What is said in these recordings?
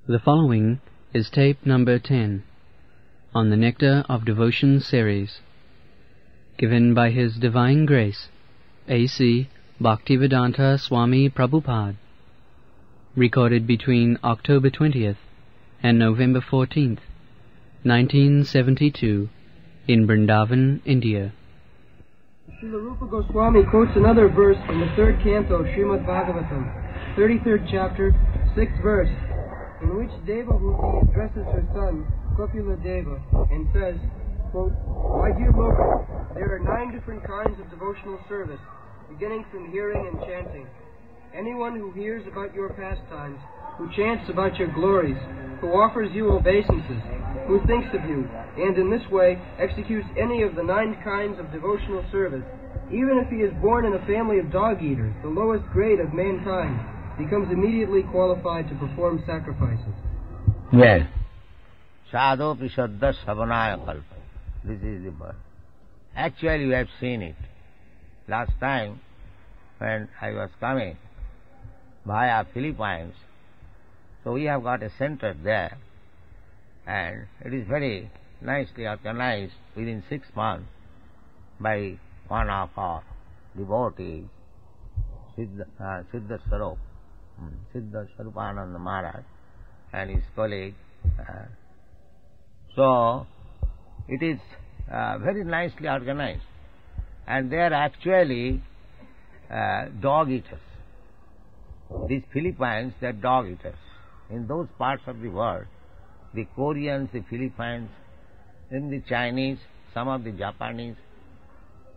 The following is tape number 10 on the Nectar of Devotion series, given by His Divine Grace, A.C. Bhaktivedanta Swami Prabhupada, recorded between October 20th and November 14th, 1972, in Vrindavan, India. Srila Rupa Goswami quotes another verse from the third canto of Srimad Bhagavatam, 33rd chapter, 6th verse, in which Devahuti addresses her son, Kopila Deva, and says, quote, "My dear Loka, there are 9 different kinds of devotional service, beginning from hearing and chanting. Anyone who hears about your pastimes, who chants about your glories, who offers you obeisances, who thinks of you, and in this way executes any of the 9 kinds of devotional service, even if he is born in a family of dog-eaters, the lowest grade of mankind, becomes immediately qualified to perform sacrifices." Yes. Sadhopi Saddha Savanaya Kalpa. This is the verse. Actually, we have seen it. Last time, when I was coming via Philippines, so we have got a center there, and it is very nicely organized within 6 months by one of our devotees, Siddha Swarupananda Maharaj, and his colleague. So, it is very nicely organized. And they are actually dog eaters. These Philippines, they are dog eaters. In those parts of the world, the Koreans, the Philippines, in the Chinese, some of the Japanese,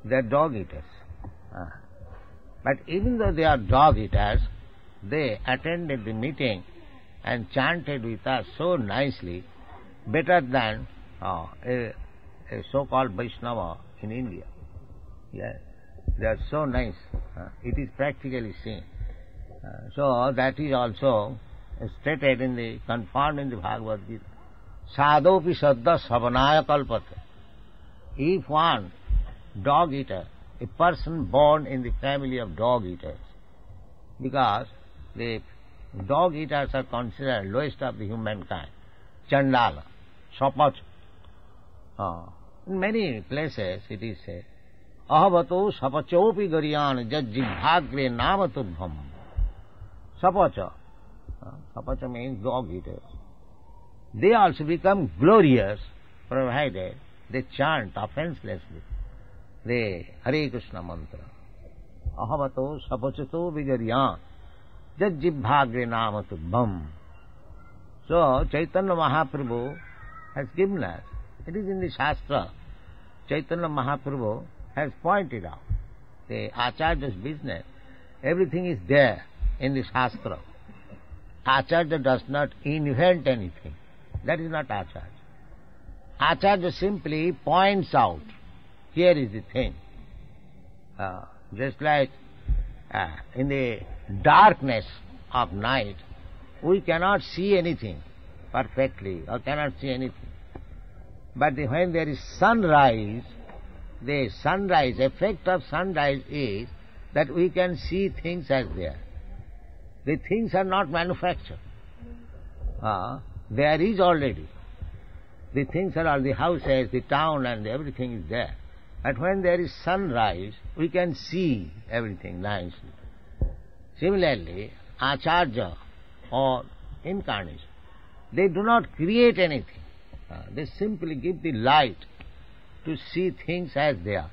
they are dog eaters. But even though they are dog eaters, they attended the meeting and chanted with us so nicely, better than a so-called Vaishnava in India. Yes, they are so nice. It is practically seen. So that is also stated in the, confirmed in the Bhagavad Gita. Sadhopi Saddha Savanaya Kalpate. If one dog eater, a person born in the family of dog eaters, because the dog eaters are considered lowest of the humankind, Chandala, Sapacha. In many places it is said, Ahavato Sapachopi Garyan Jajjibhagre Namatubham. Sapacha. Sapacha means dog eaters. They also become glorious, provided they chant offenselessly the Hare Krishna mantra. Ahavato Sapachato Vigaryan Jajjibhagre Namatubham. So, Chaitanya Mahaprabhu has given us, it is in the Shastra, Chaitanya Mahaprabhu has pointed out the Acharya's business. Everything is there in the Shastra. Acharya does not invent anything. That is not Acharya. Acharya simply points out, here is the thing. Just like in the darkness of night, we cannot see anything perfectly, or cannot see anything. But when there is sunrise, the sunrise, effect of sunrise is that we can see things as they are. The things are not manufactured. There is already. The things are all, the houses, the town, and everything is there. But when there is sunrise, we can see everything nicely. Similarly, Acharya or incarnation, they do not create anything. They simply give the light to see things as they are.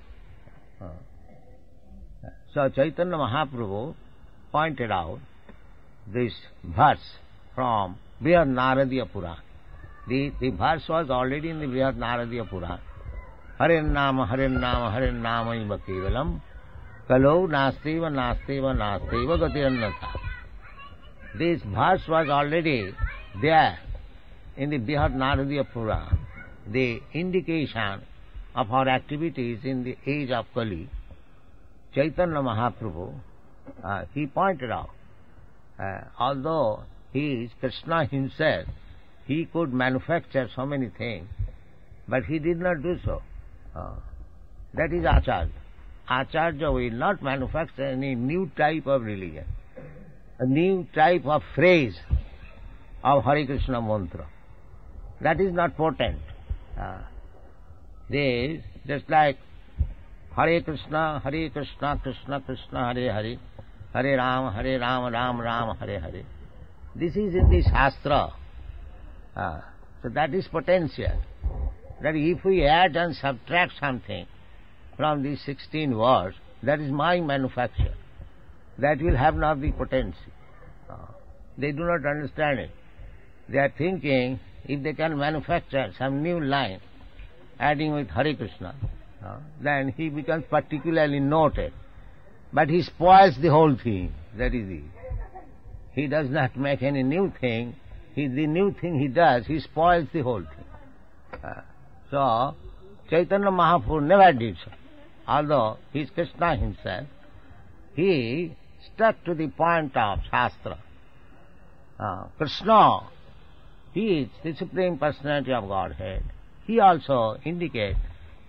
So Chaitanya Mahaprabhu pointed out this verse from Brihad Naradiya Purana. The verse was already in the Brihad Naradiya Purana. Haren Nama Iva Kevalam Kalau Nasteva Nasteva Nasteva Gatirannata. This verse was already there in the Brihad Naradiya Purana, the indication of our activities in the age of Kali. Chaitanya Mahaprabhu, he pointed out, although he is Krishna himself, he could manufacture so many things, but he did not do so. That is Acharya. Acharya will not manufacture any new type of religion, a new type of phrase, of Hare Krishna mantra. That is not potent. This, just like Hare Krishna, Krishna Krishna, Hare Hare, Hare Rama, Ram Ram, Hare Hare. This is in the Shastra. So that is potential. That if we add and subtract something from these 16 words, that is my manufacture. That will have not the potency. They do not understand it. They are thinking if they can manufacture some new line adding with Hare Krishna, then he becomes particularly noted. But he spoils the whole thing. That is it. He does not make any new thing. The new thing he does, he spoils the whole thing. So, Chaitanya Mahaprabhu never did so. Although he is Krishna himself, he stuck to the point of Shastra. Krishna, he is the Supreme Personality of Godhead. He also indicates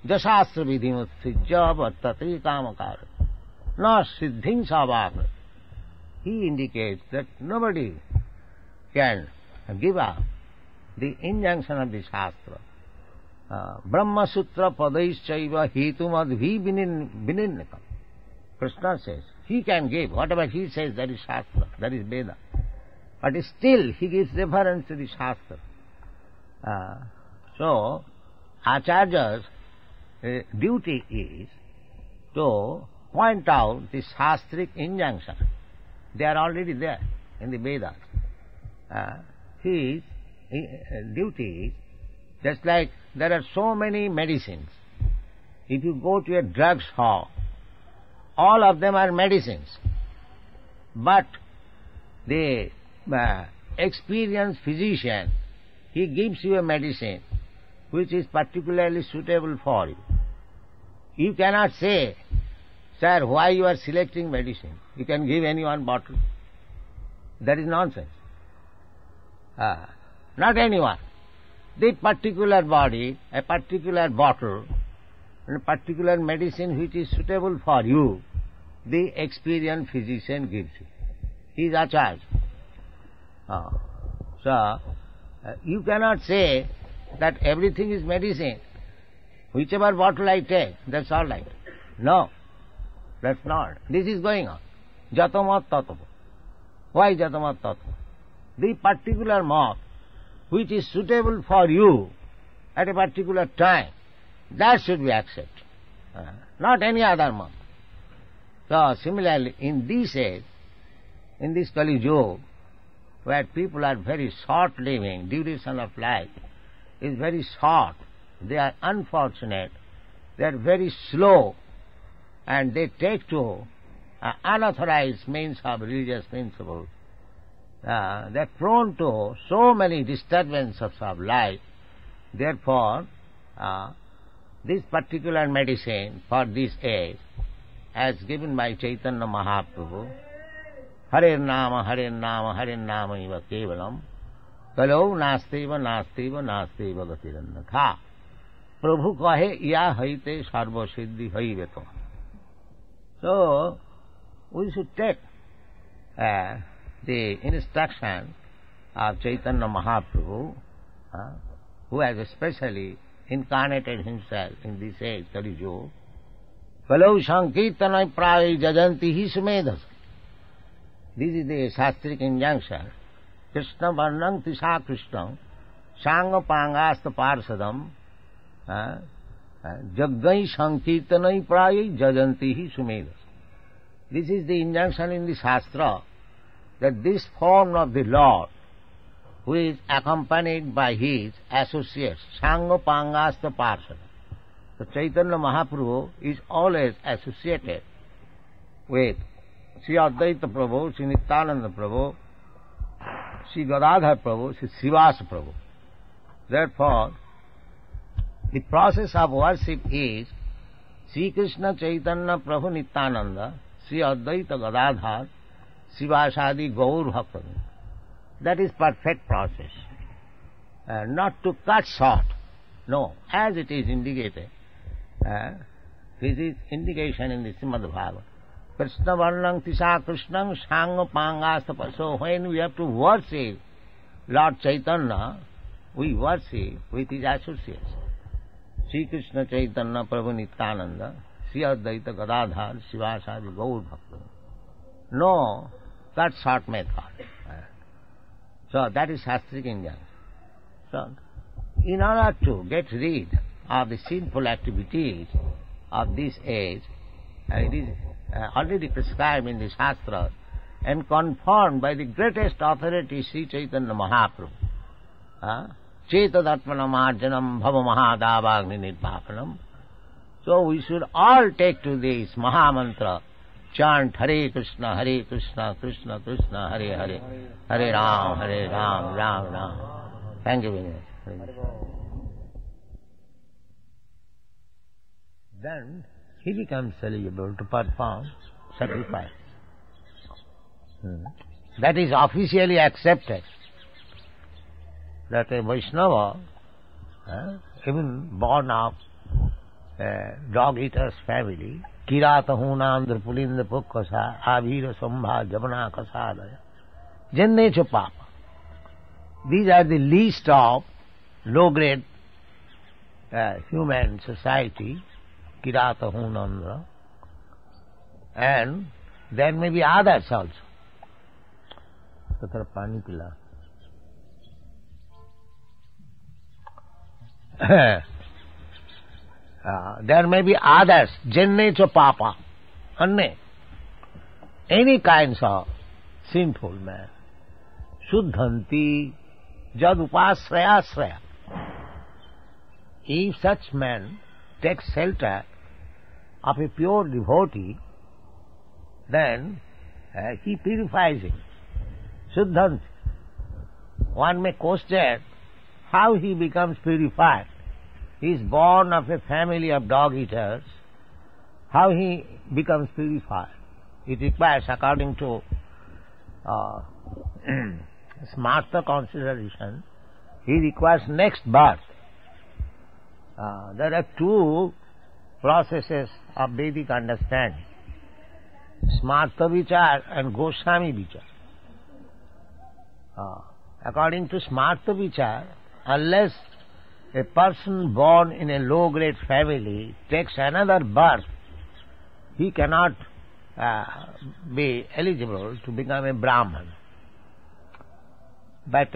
Jasastra vidhimutsijya vartate kamakara na siddhing savakra. He indicates that nobody can give up the injunction of the Shastra. Brahma Sutra padaishchaiva hetumadhi vininnikam. Krishna says, he can give. Whatever he says, that is Shastra, that is Veda. But still, he gives reference to the Shastra. So, Acharya's duty is to point out the Shastric injunction. They are already there in the Vedas. His duty is, just like there are so many medicines. If you go to a drugstore, all of them are medicines. But the experienced physician, he gives you a medicine which is particularly suitable for you. You cannot say, sir, why you are selecting medicine? You can give any one bottle. That is nonsense. Not anyone. The particular body, a particular bottle, and a particular medicine which is suitable for you, the experienced physician gives you. He is Acharya. So, you cannot say that everything is medicine. Whichever bottle I take, that's all right. No, that's not. This is going on. Jatamat tattva. Why jatamat tattva? The particular moth which is suitable for you at a particular time, that should be accepted. Not any other moth. So, similarly, in this age, in this Kali Yuga, where people are very short living, duration of life is very short, they are unfortunate, they are very slow, and they take to unauthorized means of religious principles. They are prone to so many disturbances of life. Therefore, this particular medicine for this age, as given by Chaitanya Mahaprabhu, Hare Nama, Hare Nama, Hare Nama iva kevalam, kalau nastiva, nastiva, nastiva gatirannatha. Prabhu kahe, ya haite sarva siddhi haivetam. So, we should take the instruction of Chaitanya Mahaprabhu, who has especially incarnated himself in this age, Kali Yuga. Kalau sankirtanai praya jajanti hi sumedhas. This is the Shastric injunction. Krishna varnang tisa Krishnam sanga pangasta parsadam jaggai sankirtanai praya jajanti hi sumedhas. This is the injunction in the Shastra, that this form of the Lord, who is accompanied by his associates, Sangha Pangasta Parsada. So Chaitanya Mahaprabhu is always associated with Sri Advaita Prabhu, Sri Nityananda Prabhu, Sri Gadadhar Prabhu, Sri Srivasa Prabhu. Therefore, the process of worship is Sri Krishna Chaitanya Prabhu Nityananda, Sri Advaita Gadadhar, Srivasadi Gaur Bhaktavinda. That is perfect process. Not to cut short. No, as it is indicated. This is indication in the Srimad Bhagavatam. Krishna Varnang Tisa Krishnam Sangha Pangastapa. So when we have to worship Lord Chaitanya we worship with his associates. Sri Krishna Chaitanya Prabhu Nityananda, Sri Advaita Gadadhar, Sivasadi Gaur Bhakta. No, that's short method. So that is Shastric injunction. So, in order to get rid of the sinful activities of this age, it is already prescribed in the Shastra and confirmed by the greatest authority, Sri Chaitanya Mahaprabhu. Cetadatmanam arjanam bhava mahadavagni nirvapanam. So we should all take to this Mahamantra, chant Hare Krishna, Krishna Krishna, Hare Hare, Hare Ram, Ram Ram. Thank you very much. Then he becomes eligible to perform sacrifice. That is officially accepted. That a Vaishnava, even born of a dog-eater's family, Kirata Hunandra Pulinda Pukkasa, Avira Sambha Javana Kasadaya, Jannecha Papa. These are the least of low-grade human society, Kirata Hunandra, and there may be others also. Tatra pani pila. There may be others, jenne cha papa, anne, any kinds of sinful man, shuddhanti, jad upasraya sraya. If such man takes shelter of a pure devotee, then he purifies him. Shuddhanti. One may question how he becomes purified. He is born of a family of dog-eaters. How he becomes purified? It requires, according to smarter consideration, he requires next birth. There are two processes of Vedic understanding, Smarta Vichar and Goswami Vichar. According to Smarta Vichar, unless a person born in a low-grade family takes another birth, he cannot be eligible to become a Brahman. But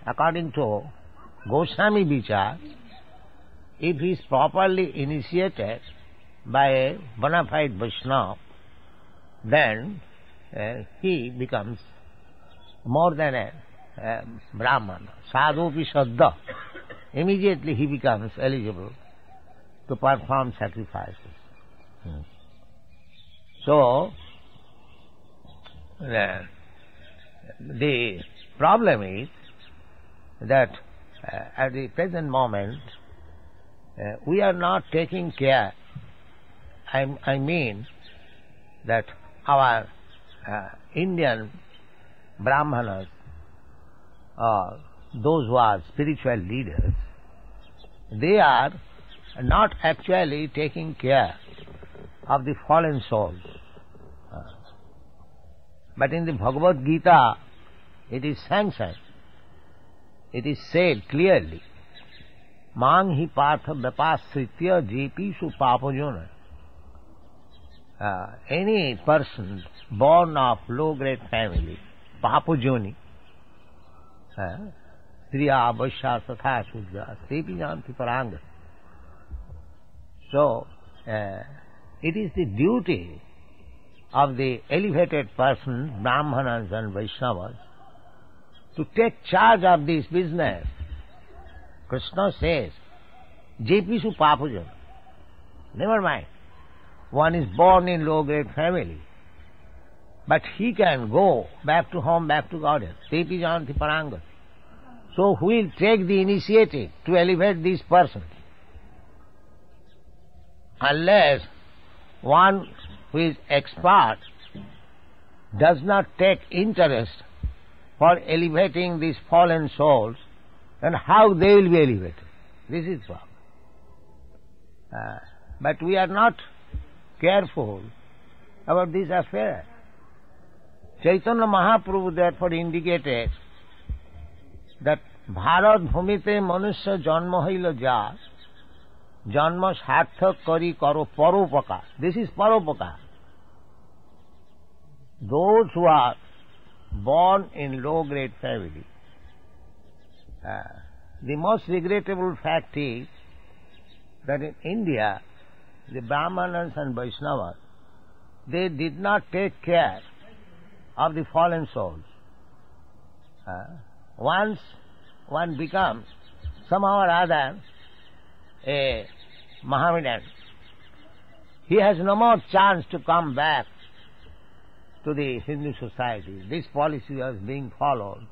according to Goswami Vichar, if he is properly initiated by a bona fide Vaishnava, then he becomes more than a Brahman. Sadhupi Saddha. Immediately he becomes eligible to perform sacrifices. So, the problem is that at the present moment we are not taking care. I mean that our Indian Brahmanas, those who are spiritual leaders, they are not actually taking care of the fallen souls. But in the Bhagavad Gita, it is sanctioned. It is said clearly, Mang hi partha vyapasritya jepishu papajona. Any person born of low-grade family, papajoni, striya vaishya satha shudra, tepi janti paranga. So, it is the duty of the elevated persons, Brahmanas and Vaishnavas, to take charge of this business. Krishna says, Jepishu papajana. Never mind. One is born in low-grade family, but he can go back to home, back to Godhead. Tepi janti paranga. So who will take the initiative to elevate this person? Unless one who is expert does not take interest for elevating these fallen souls, then how they will be elevated? This is the problem. But we are not careful about this affair. Chaitanya Mahaprabhu therefore indicated that Bharat Bhumite Manusya Janma Hailo Ja Janma Sarthak Kari Karo Paropaka. This is Paropaka. Those who are born in low-grade family, the most regrettable fact is that in India, the Brahmanas and Vaishnavas, they did not take care of the fallen souls. Once one becomes somehow or other a Mohammedan, he has no more chance to come back to the Hindu society. This policy was being followed,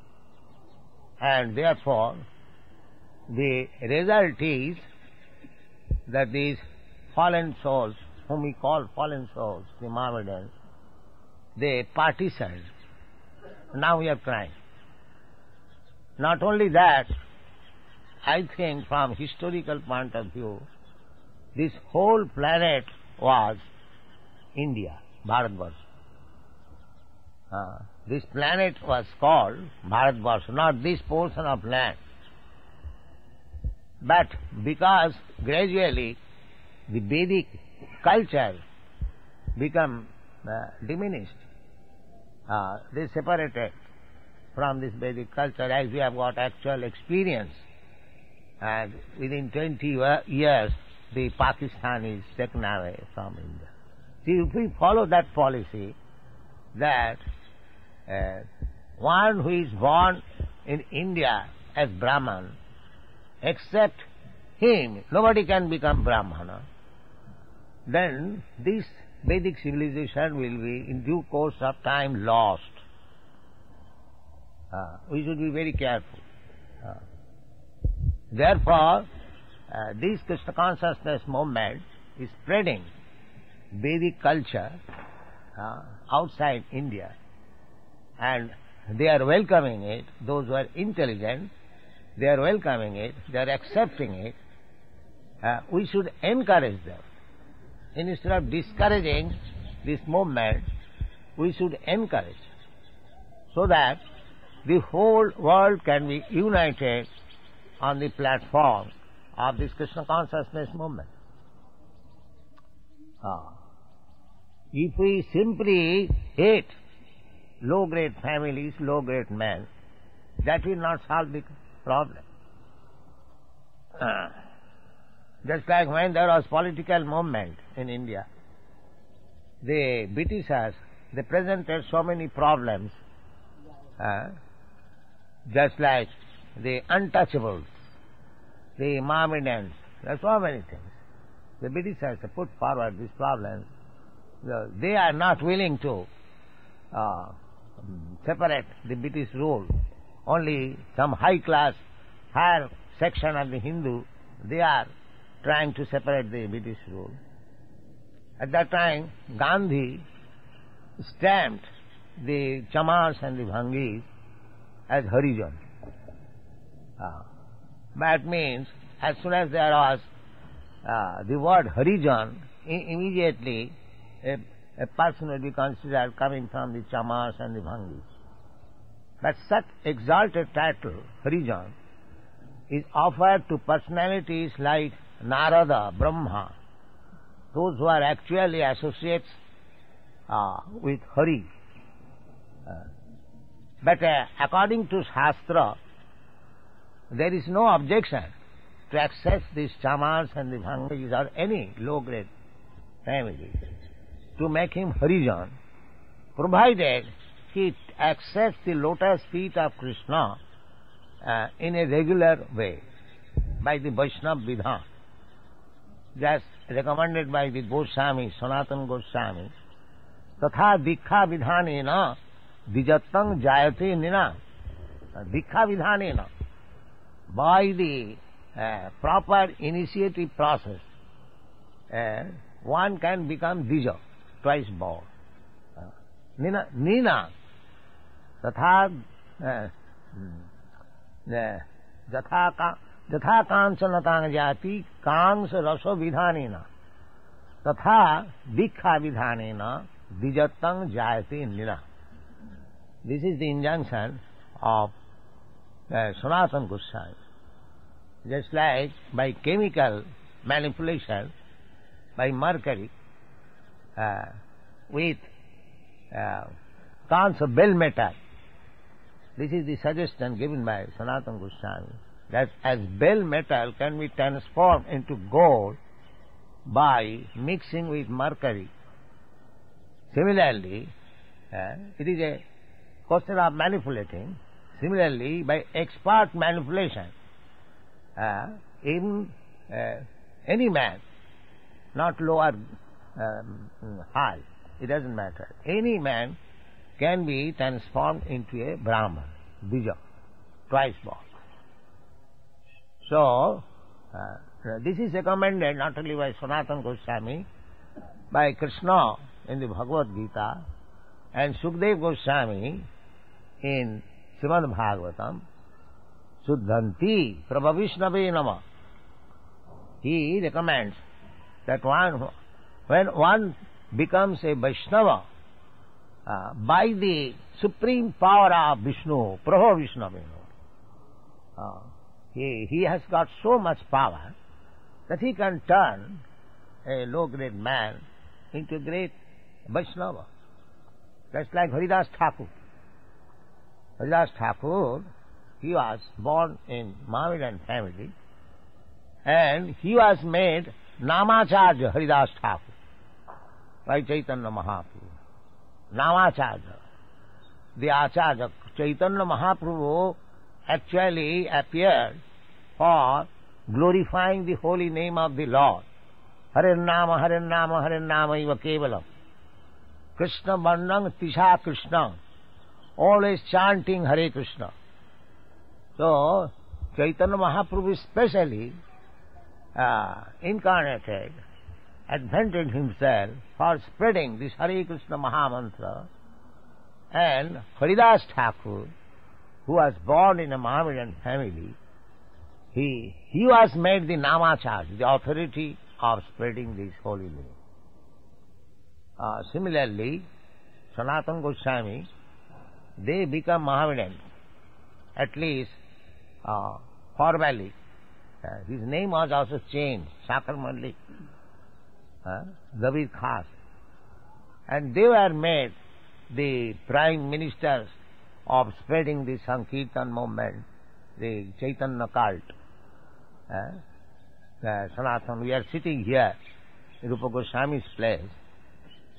and therefore the result is that these fallen souls, whom we call fallen souls, the Mohammedans, they partitioned. Now we are crying. Not only that, I think from historical point of view, this whole planet was India, Bharatvarsha. This planet was called Bharatvarsha, not this portion of land. But because gradually the Vedic culture became diminished, they separated from this Vedic culture, as we have got actual experience. And within 20 years, the Pakistan is taken away from India. See, if we follow that policy, that one who is born in India as Brahman, except him, nobody can become Brahmana, then this Vedic civilization will be in due course of time lost. We should be very careful. Therefore, this Krishna consciousness movement is spreading Vedic culture outside India, and they are welcoming it. Those who are intelligent, they are welcoming it, they are accepting it. We should encourage them. Instead of discouraging this movement, we should encourage, so that the whole world can be united on the platform of this Krishna consciousness movement. If we simply hate low-grade families, low-grade men, that will not solve the problem. Just like when there was political movement in India, the Britishers, they presented so many problems, just like the untouchables, the Mohammedans, there are so many things. The Britishers put forward these problems. They are not willing to separate the British rule. Only some high-class, higher section of the Hindu, they are trying to separate the British rule. At that time, Gandhi stamped the Chamars and the Bhangis as Harijan. That means, as soon as there was the word Harijan, immediately a person would be considered coming from the Chamars and the Bhangis. But such exalted title, Harijan, is offered to personalities like Narada, Brahma, those who are actually associates with Hari. But according to Shastra, there is no objection to access these Chamars and the Bhangis or any low-grade family to make him Harijan, provided he accepts the lotus feet of Krishna in a regular way by the Vaishnava Vidhan, just recommended by the Goswami, Sanatana Goswami. Tatha Dikha Vidhanena Dijatang Jayate Nina. Dikha Vidhanena, by the proper initiative process, one can become Dija, twice born. Nina, Tatha Jatha Kanchanatang Jati Kansa Raso Vidhanena Tatha Dikha Vidhanena Dijatang Jayate Nina. This is the injunction of Sanatana Goswami. Just like by chemical manipulation, by mercury, with tons of bell metal. This is the suggestion given by Sanatana Goswami, that as bell metal can be transformed into gold by mixing with mercury. Similarly, it is a question of manipulating. Similarly, by expert manipulation, even any man, not lower, high, it doesn't matter. Any man can be transformed into a Brahman, Bija, twice born. So, this is recommended not only by Sanatana Goswami, by Krishna in the Bhagavad Gita, and Sukdev Goswami in Srimad Bhagavatam, Suddhanti Prabhavishnave Nama. He recommends that when one becomes a Vaishnava, by the supreme power of Vishnu, Prabhavishnave Nama, he has got so much power that he can turn a low-grade man into a great Vaishnava. Just like Haridas Thakur. Haridas Thakur, he was born in Mohammedan family, and he was made Namacharya Haridas Thakur by Chaitanya Mahaprabhu. Namacharya. The Acharya, Chaitanya Mahaprabhu, actually appeared for glorifying the holy name of the Lord. Hare Nama, Hare Nama, Hare Nama iva kevalam. Krishna Varnam Tisha Krishna. Always chanting Hare Krishna. So, Chaitanya Mahaprabhu especially incarnated, advented himself for spreading this Hare Krishna Mahamantra, and Haridas Thakur, who was born in a Mohammedan family, he was made the Namacharya, the authority of spreading this holy name. Similarly, Sanatana Goswami, they become Mohammedans, at least formally. His name was also changed, Sakar Malik, Zabir Khas. And they were made the prime ministers of spreading the Sankirtan movement, the Chaitanya cult. Sanatana, we are sitting here in Rupa Goswami's place.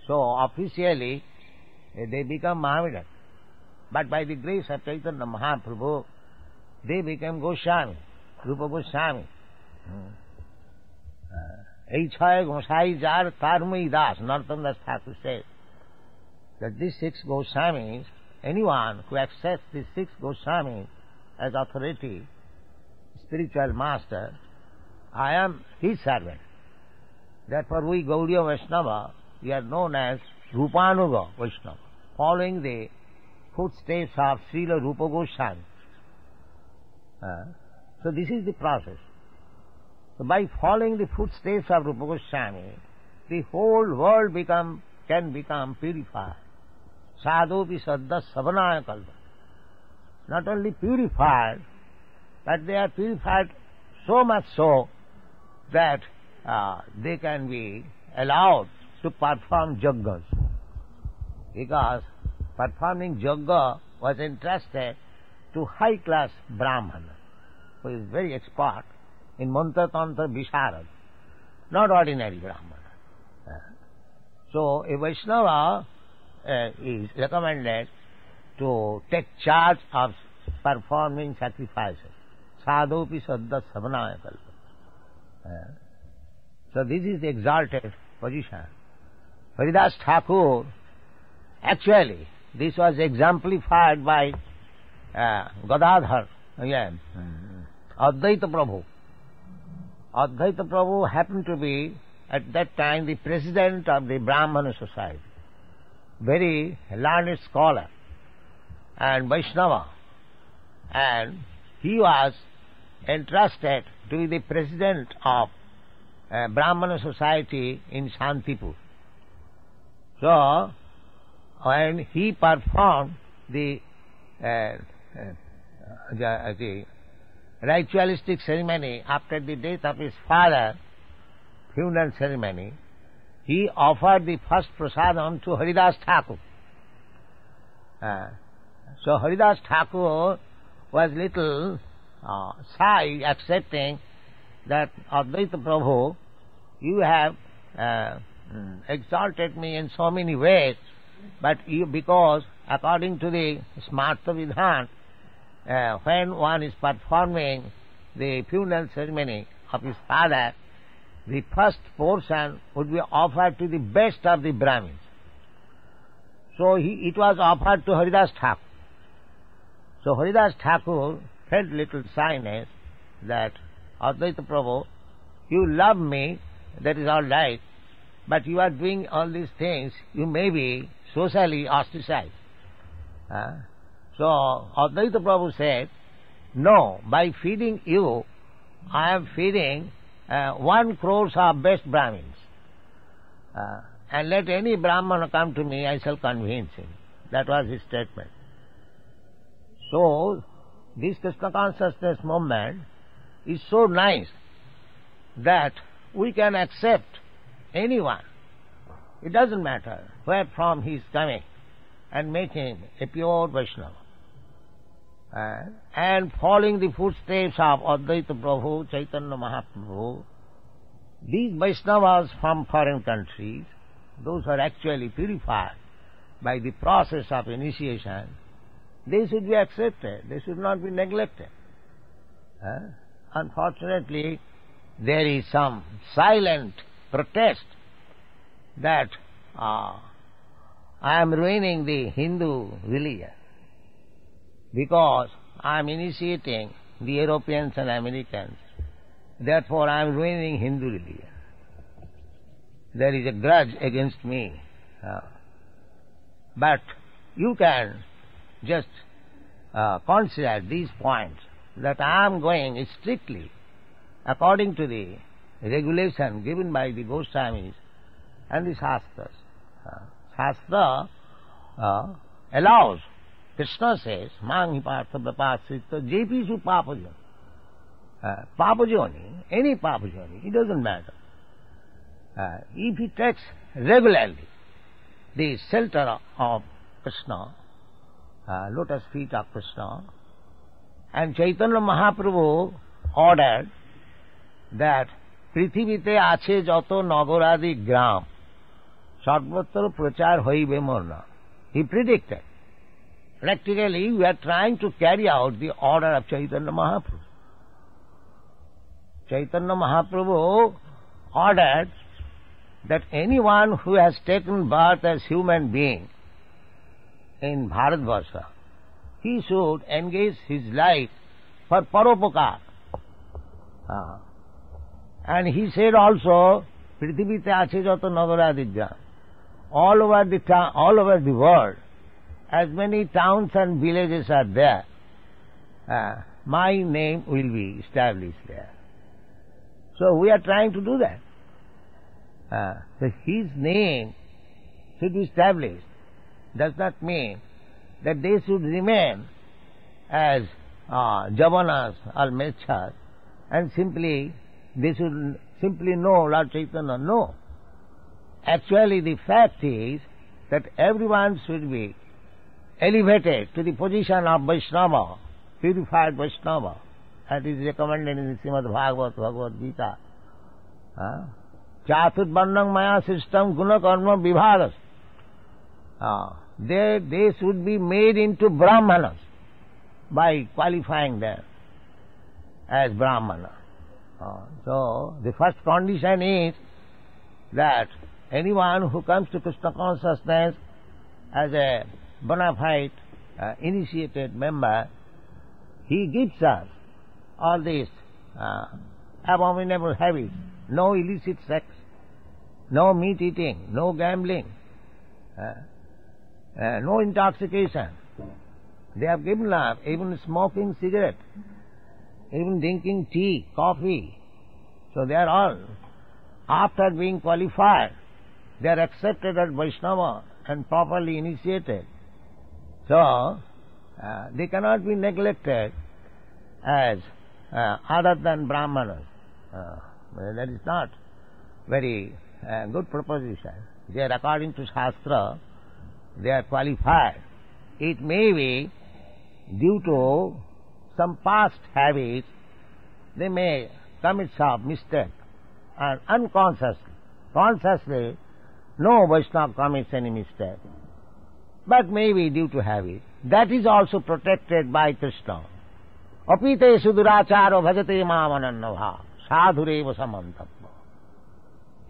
So officially they become Mohammedan. But by the grace of Chaitanya Mahaprabhu, they became Goswami, Rupa Goswami. Ei chhay Gosai jar tarmai das, Narottam Das Thakur said that these 6 Goswamis, anyone who accepts these 6 Goswamis as authority, spiritual master, I am his servant. Therefore we Gaudiya Vaishnava, we are known as Rupanuga Vaishnava, following the footsteps of Srila Rupa Goswami. So this is the process. So by following the footsteps of Rupa Goswami, the whole world can become purified. Sadhopi saddha savanaya kalpa. Not only purified, but they are purified so much so that they can be allowed to perform yajnas. Because performing yajna was entrusted to high-class Brahmana, who is very expert in mantra tantra visharad, not ordinary Brahmana. So a Vaishnava is recommended to take charge of performing sacrifices. Sadhopi saddha savanaya kalpa. So this is the exalted position. Haridas Thakur, actually, this was exemplified by Gadadhar, Advaita Prabhu. Advaita Prabhu happened to be, at that time, the president of the Brahmana society. Very learned scholar and Vaishnava. And he was entrusted to be the president of Brahmana society in Shantipur. So, when he performed the the ritualistic ceremony after the death of his father, funeral ceremony, he offered the first prasadam to Haridas Thakur. So Haridas Thakur was little shy accepting that Advaita Prabhu, you have exalted me in so many ways, but you, because according to the Smarta Vidhan, when one is performing the funeral ceremony of his father, the first portion would be offered to the best of the Brahmins. So it was offered to Haridas Thakur. So Haridas Thakur felt little shyness that Advaita Prabhu, you love me, that is all right, but you are doing all these things, you may be socially ostracized. So Advaita Prabhu said, no, by feeding you, I am feeding 1 crore of best Brahmins. And let any Brahmana come to me, I shall convince him. That was his statement. So, this Krishna consciousness movement is so nice that we can accept anyone. It doesn't matter where from he is coming, and make him a pure Vaishnava. And following the footsteps of Advaita Prabhu, Chaitanya Mahaprabhu, these Vaishnavas from foreign countries, those who are actually purified by the process of initiation, they should be accepted, they should not be neglected. Unfortunately, there is some silent protest that I am ruining the Hindu religion because I am initiating the Europeans and Americans. Therefore, I am ruining Hindu religion. There is a grudge against me. But you can just consider these points, that I am going strictly according to the regulation given by the Goswamis and the Shastras. Shastra allows, Krishna says, Mangi Partha Vapasrita Jepisu Papajoni. Papajoni, any Papajoni, it doesn't matter. If he takes regularly the shelter of Krishna, lotus feet of Krishna, and Chaitanya Mahaprabhu ordered that Prithivite ache jato nagoradi gram sarvatra prachar hoibe morna. He predicted. Practically, we are trying to carry out the order of Chaitanya Mahaprabhu. Chaitanya Mahaprabhu ordered that anyone who has taken birth as human being in Bharatvarsha, he should engage his life for paropakar. And he said also, Prithivite ache jato nagaradidya. All over the world, as many towns and villages are there, my name will be established there. So we are trying to do that. So his name should be established. Does not mean that they should remain as Javanas or Mechas and they should simply know Lord Chaitanya. No. Actually the fact is that everyone should be elevated to the position of Vaishnava, purified Vaishnava. That is recommended in the Srimad Bhagavad Gita. Chatur Varnam Maya System Guna Karma Vibhagas. They should be made into Brahmanas by qualifying them as Brahmana. So the first condition is that anyone who comes to Krishna consciousness as a bona fide initiated member, he gives us all these abominable habits, no illicit sex, no meat eating, no gambling, no intoxication. They have given up even smoking cigarette, even drinking tea, coffee. So they are all, after being qualified, they are accepted as Vaishnava and properly initiated. So, they cannot be neglected as other than Brahmanas. That is not very good proposition. They are, according to Shastra, they are qualified. It may be due to some past habits, they may commit some mistake, and unconsciously, consciously, no Vaishnava commits any mistake, but maybe due to habit. That is also protected by Krishna. Apite suduracharo bhajate mamanannava sadhureva samantapva.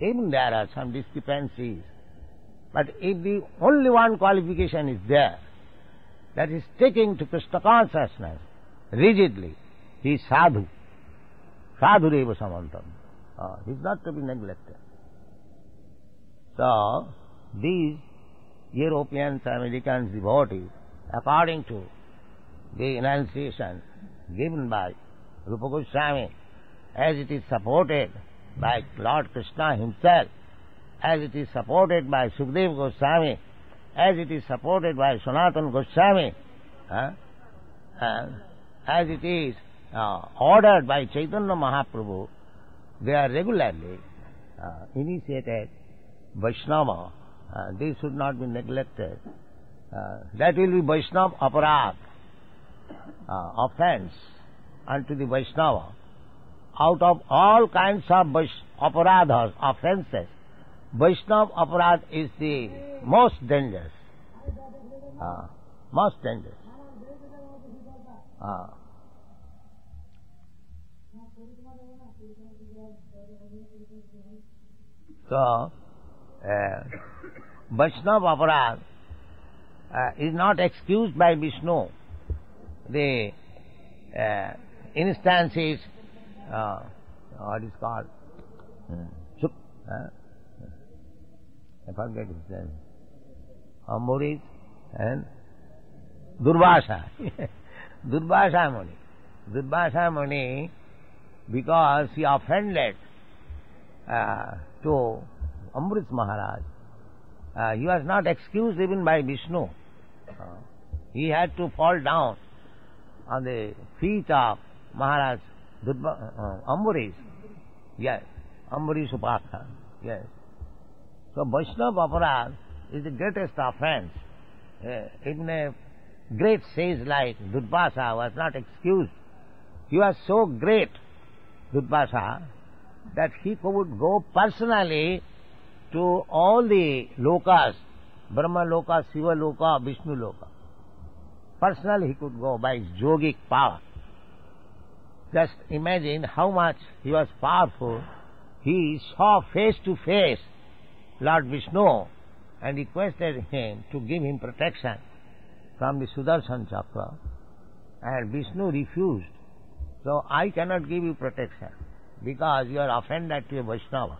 Even there are some discrepancies, but if the only one qualification is there, that is sticking to Krishna consciousness rigidly, he is sadhu. Sadhureva samantapva. He is not to be neglected. So, these Europeans, Americans, devotees, according to the enunciation given by Rupa Goswami, as it is supported by Lord Krishna himself, as it is supported by Sukadeva Goswami, as it is supported by Sanatana Goswami, as it is ordered by Chaitanya Mahaprabhu, they are regularly initiated Vaishnava. They should not be neglected. That will be Vaishnava aparad, offense unto the Vaishnava. Out of all kinds of aparadhas, offenses, Vaishnava aparad is the most dangerous. Most dangerous. So, Vaishnava aparad is not excused by Vishnu. The instances, what is called? I forget his name. Amburis and Durvasa. Durvasa Muni. Durvasa Muni, because he offended to Amrit Maharaj, he was not excused even by Vishnu. He had to fall down on the feet of Maharaj Amburis. Yes, Amburis Upaka. Yes. So Vaishnava aparad is the greatest offense. Even a great sage like Durvasa was not excused. He was so great, Durvasa, that he could go personally to all the lokas, Brahma loka, Shiva loka, Vishnu loka. Personally he could go by his yogic power. Just imagine how much he was powerful. He saw face to face Lord Vishnu and requested him to give him protection from the Sudarshan Chakra, and Vishnu refused. So I cannot give you protection because you are offended to a Vaishnava.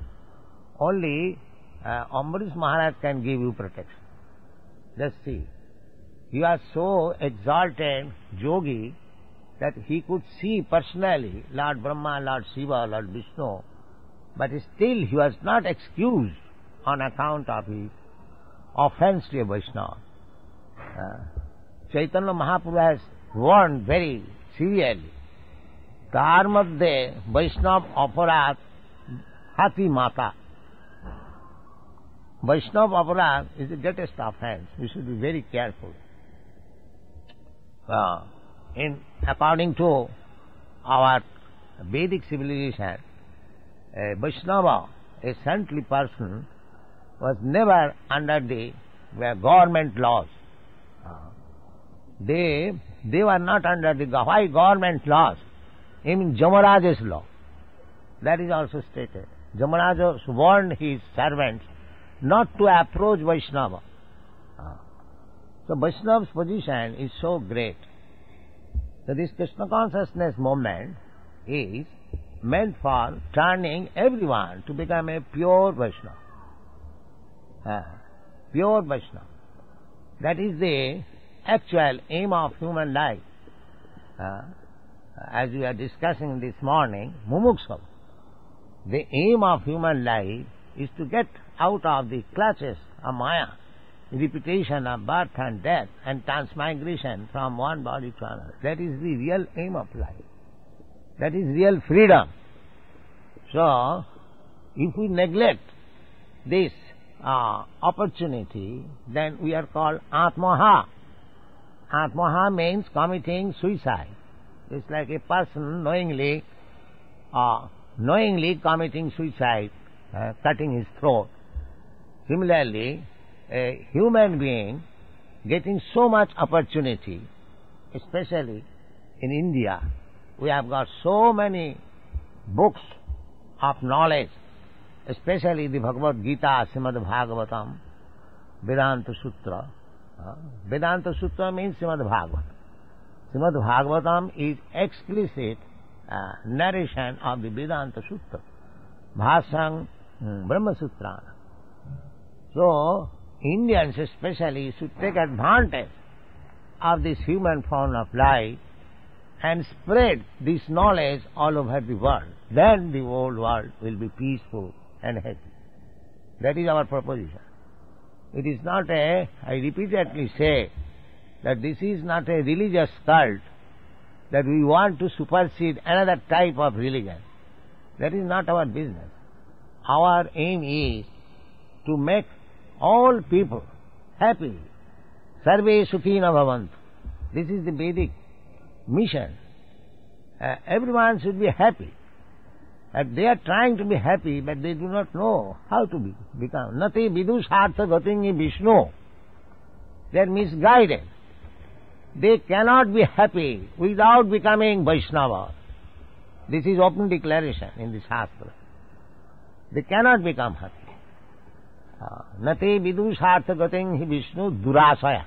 Only Ambrish Maharaj can give you protection. Just see. He was so exalted yogi that he could see personally Lord Brahma, Lord Shiva, Lord Vishnu, but still he was not excused on account of his offense to a Vaishnava. Chaitanya Mahaprabhu has warned very severely. Tar madhye Vaishnava aparad hati mata. Vaishnava aparad is the greatest offense. We should be very careful. According to our Vedic civilization, a Vaishnava, a saintly person, was never under the government laws. They were not under the why government laws? I mean Jamaraja's law. That is also stated. Jamaraja warned his servants not to approach Vaishnava. So Vaishnava's position is so great. So this Krishna consciousness movement is meant for turning everyone to become a pure Vaishnava. Pure Vaishnava. That is the actual aim of human life. As we are discussing this morning, mumuksha. The aim of human life is to get out of the clutches of Maya repetition of birth and death and transmigration from one body to another. That is the real aim of life. That is real freedom. So, if we neglect this opportunity, then we are called Atmaha. Atmaha means committing suicide. It's like a person knowingly committing suicide, cutting his throat. Similarly, a human being getting so much opportunity, especially in India, we have got so many books of knowledge, especially the Bhagavad Gita, Srimad Bhagavatam, Vedanta Sutra. Vedanta Sutra means Srimad Bhagavatam. Srimad Bhagavatam is explicit narration of the Vedanta Sutra. Bhasang Brahma Sutra. So, Indians especially should take advantage of this human form of life and spread this knowledge all over the world. Then the whole world will be peaceful and happy. That is our proposition. It is not I repeatedly say that this is not a religious cult, that we want to supersede another type of religion. That is not our business. Our aim is to make all people happy. Sarve sukhina bhavantu. This is the Vedic mission. Everyone should be happy. They are trying to be happy, but they do not know how to become. Nati vidushartha gatingi Vishnu. They are misguided. They cannot be happy without becoming Vaishnava. This is open declaration in the Shastra. They cannot become happy. Nati vidushartha gatingi Vishnu durasaya.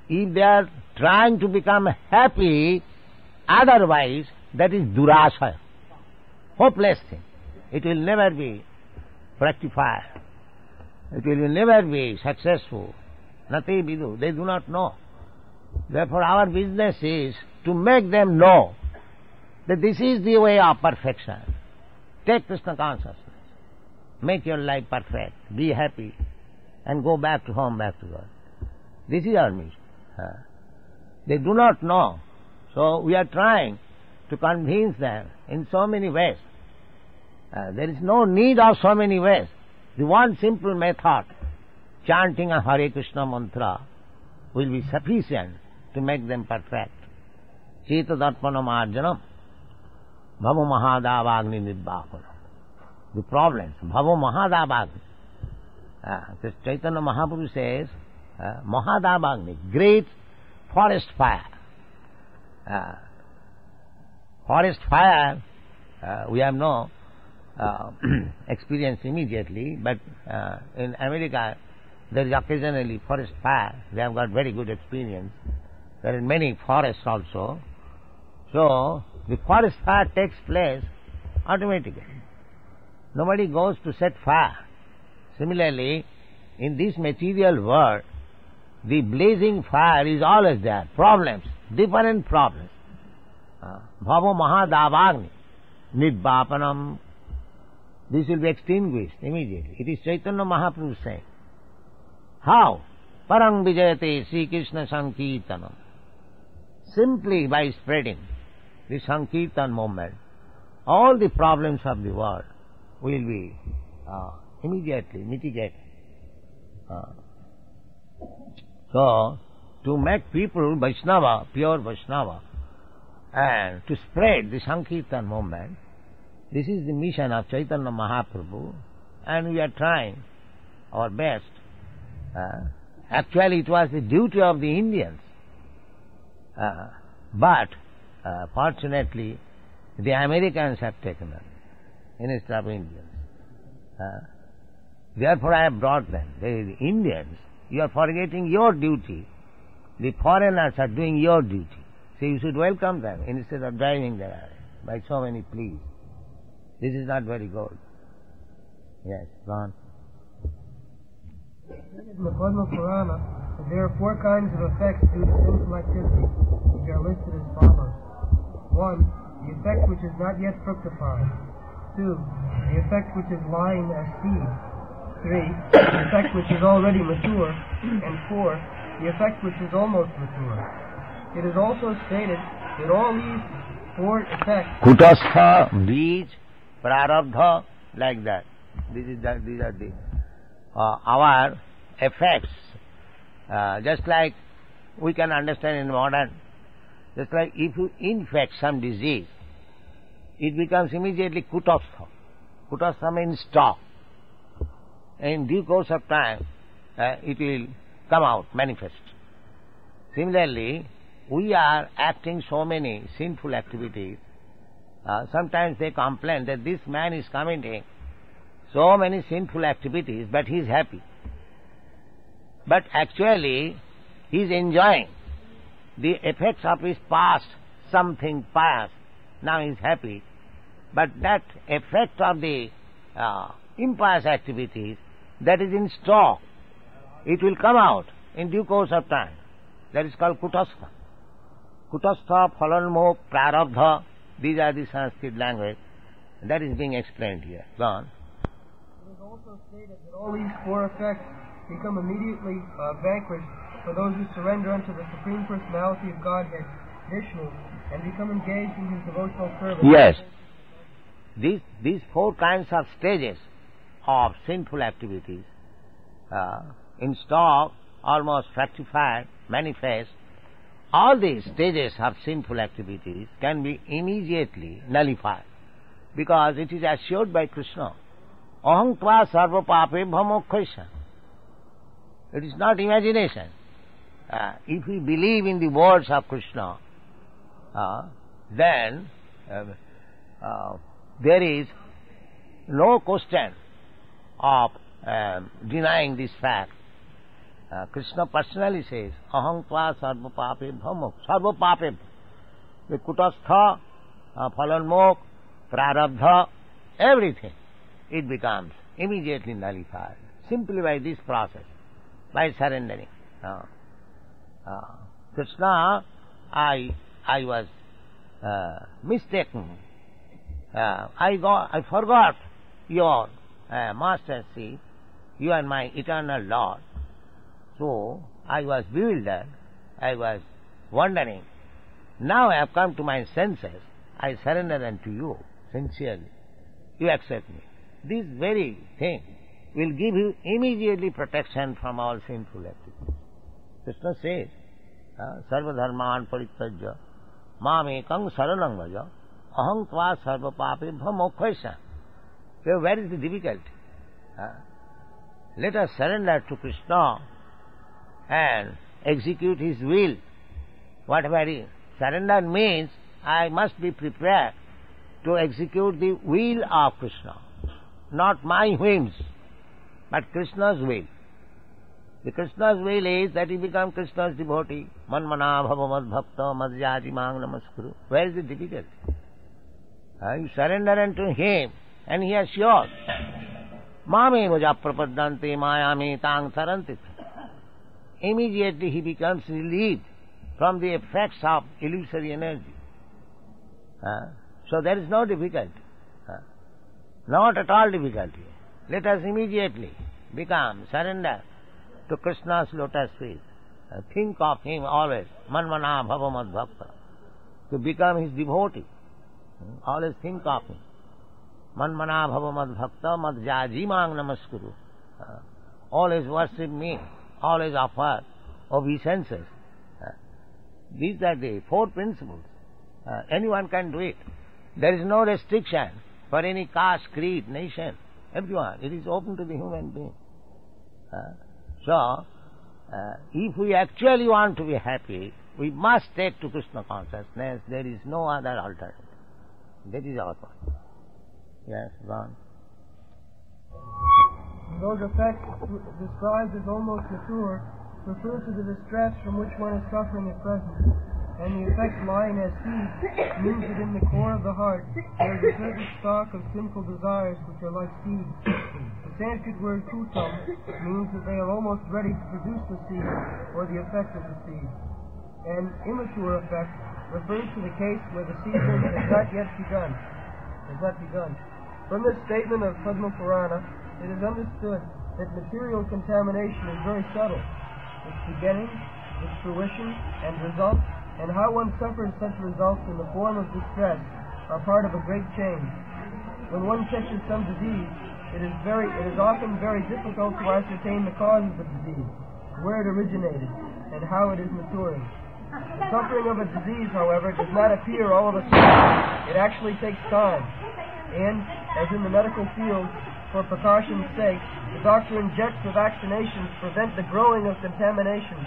If they are trying to become happy, otherwise, that is durasaya. Hopeless thing. It will never be fructified. It will never be successful. Nati vidu. They do not know. Therefore, our business is to make them know that this is the way of perfection. Take Krishna consciousness. Make your life perfect. Be happy. And go back to home, back to God. This is our mission. They do not know. So we are trying to convince them in so many ways. There is no need of so many ways. The one simple method, chanting a Hare Krishna mantra, will be sufficient to make them perfect. Cheta darpanam arjanam, bhavo mahadavagni nidvapanam. The problems, bhavo mahadavagni. Chaitanya Mahaprabhu says, mahadavagni, great forest fire. Forest fire, we have no experience immediately, but in America there is occasionally forest fire. They have got very good experience. There are many forests also. So, the forest fire takes place automatically. Nobody goes to set fire. Similarly, in this material world, the blazing fire is always there. Problems, different problems. Bhavo mahadavagni, nidvapanam. This will be extinguished immediately. It is Chaitanya Mahaprabhu saying. How? Parang vijayate Sri Krishna Sankirtanam. Simply by spreading the Sankirtan movement, all the problems of the world will be immediately mitigated. So, to make people Vaishnava, pure Vaishnava, and to spread the Sankirtan movement, this is the mission of Chaitanya Mahaprabhu, and we are trying our best. Actually, it was the duty of the Indians, but fortunately, the Americans have taken it instead of Indians. Therefore, I have brought them. The Indians, you are forgetting your duty. The foreigners are doing your duty. So you should welcome them instead of driving them by so many pleas. This is not very good. Yes, go on. In the Padma Purana, there are 4 kinds of effects due to sinful activity, which are listed as follows. 1. The effect which is not yet fructified. 2. The effect which is lying as seed. 3. The effect which is already mature, and 4. The effect which is almost mature. It is also stated that all these 4 effects, Kutastha, Bij, Prarabdha, like that. These are the our effects. Just like we can understand in modern, just like if you infect some disease, it becomes immediately Kutastha. Kutastha means stock. In due course of time, it will come out, manifest. Similarly, we are acting so many sinful activities. Sometimes they complain that this man is committing so many sinful activities, but he is happy. But actually, he is enjoying the effects of his past, something past. Now he is happy. But that effect of the impious activities, that is in stock. It will come out in due course of time. That is called Kutastha. Kutastha, Phalanmokh, Prarabdha, these are the Sanskrit language. That is being explained here. Go on. It is also stated that all these 4 effects become immediately vanquished for those who surrender unto the Supreme Personality of Godhead, Vishnu, and become engaged in his devotional service. Yes. These 4 kinds of stages of sinful activities, in stock, almost fructified, manifest, all these stages of sinful activities can be immediately nullified, because it is assured by Krishna, Aham tva sarva papebhya moksha. It is not imagination. If we believe in the words of Krishna, then there is no question of denying this fact. Krishna personally says, Aham tva sarva papebhya moksha. Sarva papebhya. The Kutastha, Phalanmokh, Prarabdha, everything, it becomes immediately nullified, simply by this process, by surrendering. Krishna, I was mistaken. I forgot your mastership. You are my eternal Lord. So I was bewildered. I was wondering. Now I have come to my senses. I surrender unto you sincerely. You accept me. This very thing will give you immediately protection from all sinful activities. Krishna says, Sarva dharman parityajya mam ekam saranam vaja aham tva sarva papebhya moksha. So where is the difficulty? Let us surrender to Krishna and execute his will. Whatever is. Surrender means I must be prepared to execute the will of Krishna. Not my whims, but Krishna's will. The Krishna's will is that he become Krishna's devotee. Manmana bhava mad bhakta madhyaji mang namaskuru. Where is the difficulty? You surrender unto him and he assures, Mame vaja prapaddante mayame tang sarantit. Immediately he becomes relieved from the effects of illusory energy. So there is no difficulty. Not at all difficulty. Let us immediately become, surrender to Krishna's lotus feet. Think of him always, manmana bhava mad bhakta. To become his devotee. Always think of him. Manmana bhava mad bhakta mad jaji mang namaskuru. Always worship me. Always offer obeisances. These are the 4 principles. Anyone can do it. There is no restriction for any caste, creed, nation. Everyone. It is open to the human being. So, if we actually want to be happy, we must take to Krishna consciousness. There is no other alternative. That is our point. Yes, go on. Those effects described as almost mature refer to the distress from which one is suffering at present, and the effects lying as seeds means that in the core of the heart there is a certain stock of sinful desires which are like seeds. The Sanskrit word kutam means that they are almost ready to produce the seed or the effect of the seed. An immature effect refers to the case where the seedling has not yet begun. From this statement of Padma Purana, it is understood that material contamination is very subtle, its beginning, its fruition, and results, and how one suffers such results in the form of distress are part of a great change. When one catches some disease, it is often very difficult to ascertain the cause of the disease, where it originated, and how it is maturing. The suffering of a disease, however, does not appear all of a sudden. It actually takes time. And, as in the medical field, for precaution's sake, the doctor injects the vaccinations to prevent the growing of contamination.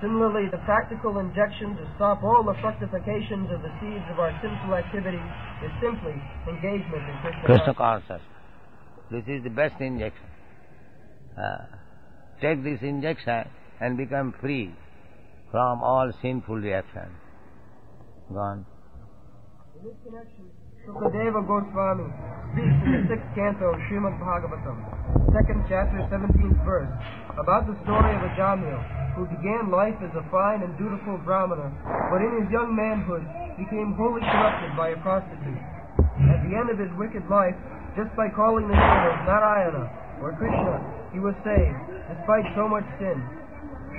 Similarly, the practical injection to stop all the fructifications of the seeds of our sinful activities is simply engagement in Krishna consciousness. This is the best injection. Take this injection and become free from all sinful reactions. Gone. In this connection, Shukadeva Goswami speaks in the 6th canto of Srimad Bhagavatam, 2nd chapter, 17th verse, about the story of a Jamil who began life as a fine and dutiful Brahmana, but in his young manhood became wholly corrupted by a prostitute. At the end of his wicked life, just by calling the name of Narayana or Krishna, he was saved, despite so much sin.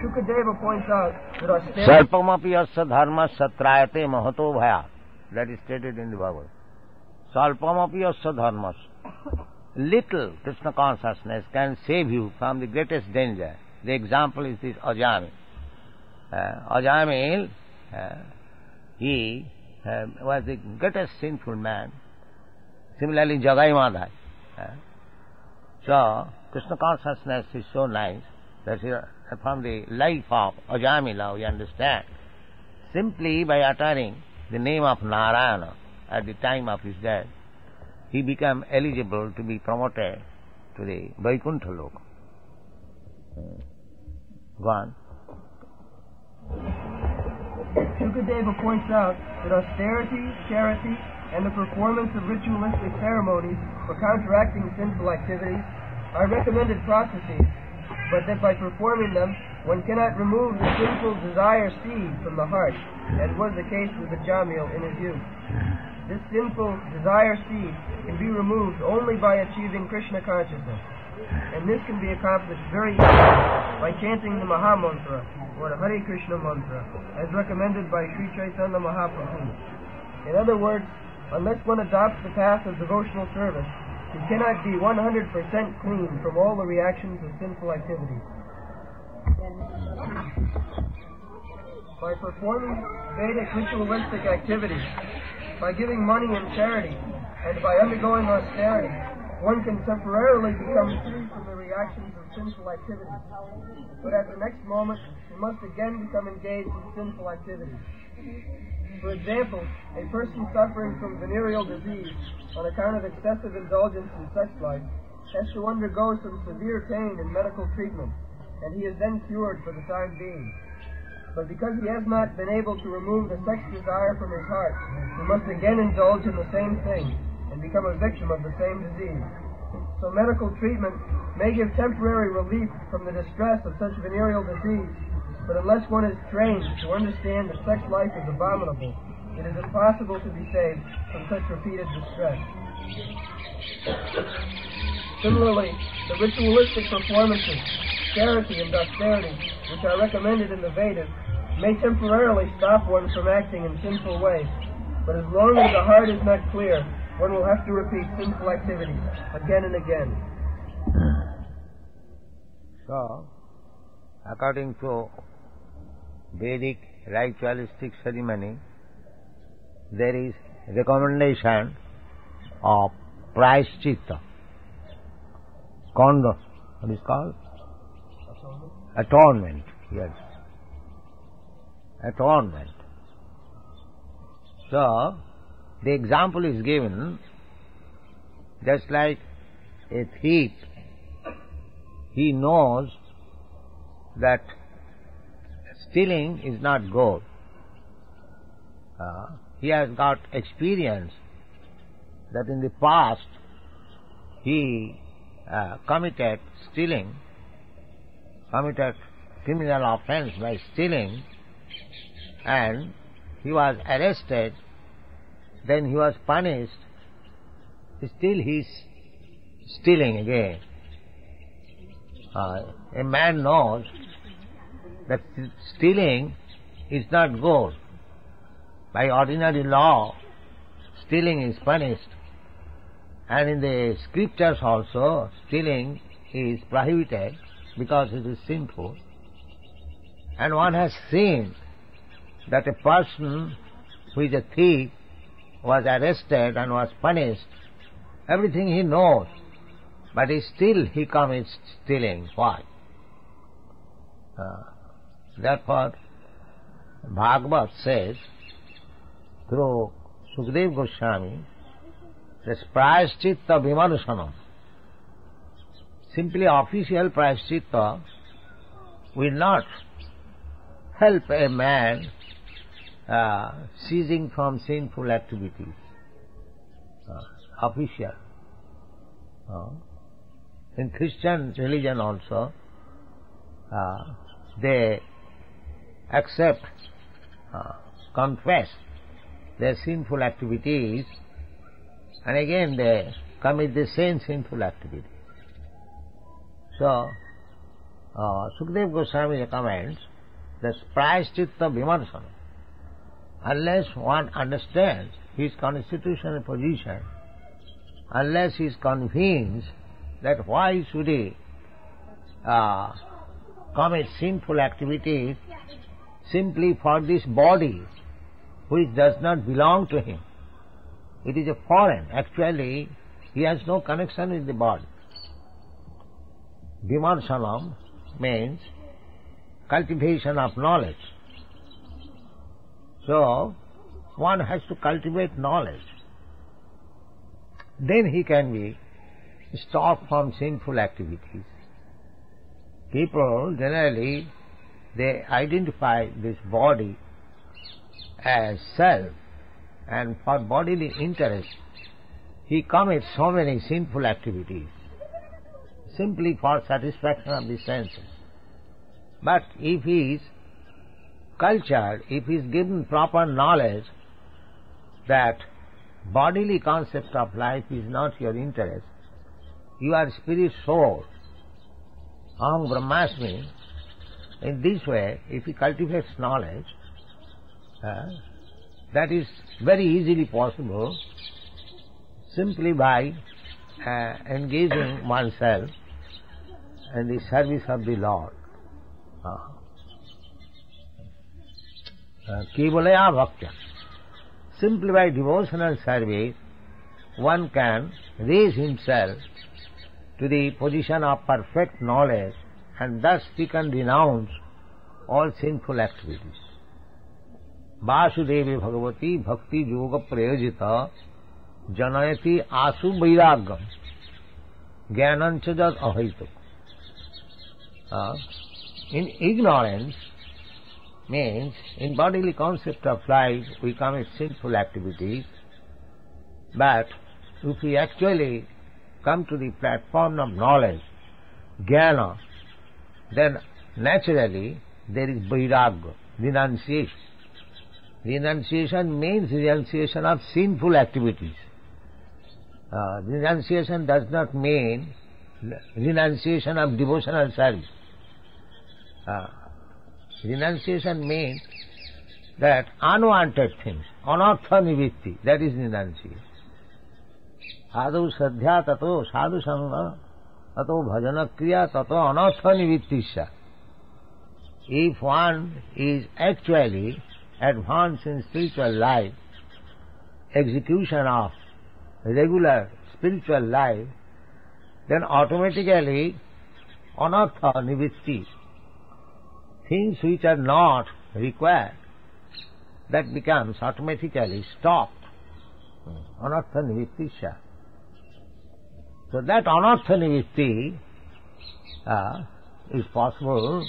Shukadeva points out that austerity... Salpamapi yasya dharma satrayate mahato bhaya. That is stated in the Bhagavad. Salpamapi yasya dharma. Little Krishna consciousness can save you from the greatest danger. The example is this Ajamil. Ajamil, he was the greatest sinful man. Similarly, Jagai Madhai. So, Krishna consciousness is so nice that from the life of Ajamila we understand. Simply by uttering the name of Narayana at the time of his death, he became eligible to be promoted to the Vaikuntha Loka. Go on. Shukadeva points out that austerity, charity, and the performance of ritualistic ceremonies for counteracting sinful activities are recommended processes, but that by performing them, one cannot remove the sinful desire seed from the heart, as was the case with the Jamil in his youth. This sinful desire seed can be removed only by achieving Krishna consciousness, and this can be accomplished very easily by chanting the Maha Mantra, or the Hare Krishna mantra, as recommended by Sri Chaitanya Mahaprabhu. In other words, unless one adopts the path of devotional service, he cannot be 100% clean from all the reactions of sinful activities. By performing Vedic ritualistic activities, by giving money in charity, and by undergoing austerity, one can temporarily become free from the reactions of sinful activities. But at the next moment, he must again become engaged in sinful activities. For example, a person suffering from venereal disease on account of excessive indulgence in sex life has to undergo some severe pain in medical treatment, and he is then cured for the time being. But because he has not been able to remove the sex desire from his heart, he must again indulge in the same thing and become a victim of the same disease. So medical treatment may give temporary relief from the distress of such venereal disease, but unless one is trained to understand that sex life is abominable, it is impossible to be saved from such repeated distress. Similarly, the ritualistic performances, charity and austerity, which are recommended in the Vedas, may temporarily stop one from acting in sinful ways, but as long as the heart is not clear, one will have to repeat sinful activities again and again. So, according to Vedic ritualistic ceremony, there is recommendation of prayaschitta. What is called? Atonement. Yes. Atonement. So, the example is given just like a thief. He knows that stealing is not good. He has got experience that in the past he committed stealing, committed criminal offense by stealing, and he was arrested, then he was punished, still he is stealing again. a man knows that stealing is not good. By ordinary law, stealing is punished. And in the scriptures also, stealing is prohibited because it is sinful. And one has seen that a person who is a thief was arrested and was punished. Everything he knows, but still he commits stealing. Why? Therefore, Bhagavad says, through Sukadeva Goswami, that prayaschitta vimarsanam, simply official prayaschitta will not help a man ceasing from sinful activities. Official. In Christian religion also, they accept, confess their sinful activities, and again they commit the same sinful activities. So, Sukadeva Goswami recommends that prayaschitta vimarsana. Unless one understands his constitutional position, unless he is convinced that why should he commit sinful activities simply for this body which does not belong to him. It is a foreign. Actually, he has no connection with the body. Vimarsanam means cultivation of knowledge. So, one has to cultivate knowledge. Then he can be stopped from sinful activities. People generally, they identify this body as self, and for bodily interest he commits so many sinful activities simply for satisfaction of the senses. But if he is cultured, if he is given proper knowledge that bodily concept of life is not your interest, you are spirit soul, Aham Brahmasmi, in this way, if he cultivates knowledge, that is very easily possible simply by engaging oneself in the service of the Lord. Kevalaya Bhaktya. Simply by devotional service, one can raise himself to the position of perfect knowledge, and thus he can renounce all sinful activities. Vasudevi Bhagavati Bhakti Yoga Prayojita Janayati Asu Vairagam Jnananchajat Ahaituk. In ignorance means in bodily concept of life we commit sinful activities, but if we actually come to the platform of knowledge, jnana, then naturally there is vairagya, renunciation. Renunciation means renunciation of sinful activities. Renunciation does not mean renunciation of devotional service. Renunciation means that unwanted things, anartha nivitti, that is renunciation. Adu sadhya tato sadhu sangha tato bhajana kriya tato anartha nivittisya. If one is actually advanced in spiritual life, execution of regular spiritual life, then automatically anartha nivitti, things which are not required, that becomes automatically stopped. Anartha nivittisya. So that anartha nivitti is possible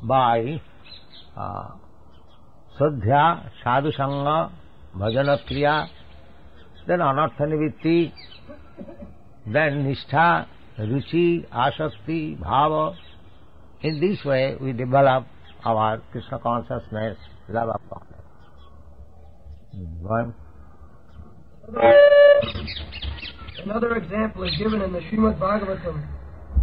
by sadhya, sadhu sangha, bhajana kriya, then anartha nivitti, then nishtha, ruchi, asakti, bhava. In this way we develop our Krishna consciousness, love of God. Another example is given in the Srimad Bhagavatam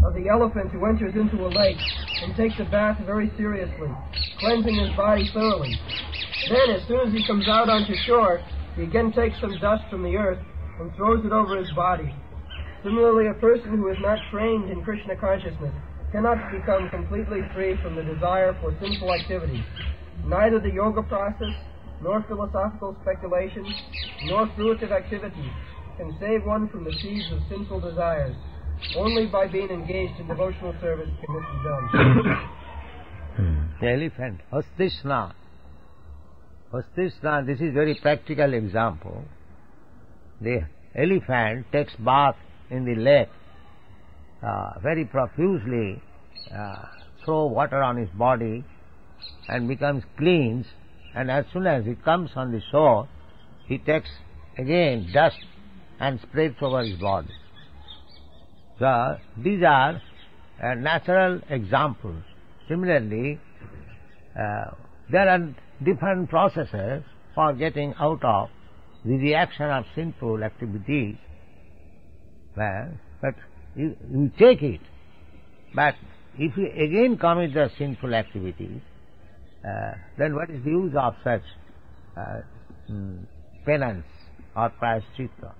of the elephant who enters into a lake and takes a bath very seriously, cleansing his body thoroughly. Then, as soon as he comes out onto shore, he again takes some dust from the earth and throws it over his body. Similarly, a person who is not trained in Krishna consciousness cannot become completely free from the desire for sinful activities. Neither the yoga process, nor philosophical speculations, nor fruitive activities can save one from the seeds of sinful desires. Only by being engaged in devotional service can this be done. The elephant, Hastisna. Hastisna, this is very practical example. The elephant takes bath in the lake, very profusely, throw water on his body and becomes clean, and as soon as he comes on the shore, he takes again dust and spreads over his body. So these are natural examples. Similarly, there are different processes for getting out of the reaction of sinful activities. Well, but you take it. But if you again commit the sinful activities, then what is the use of such penance or prayaschitta?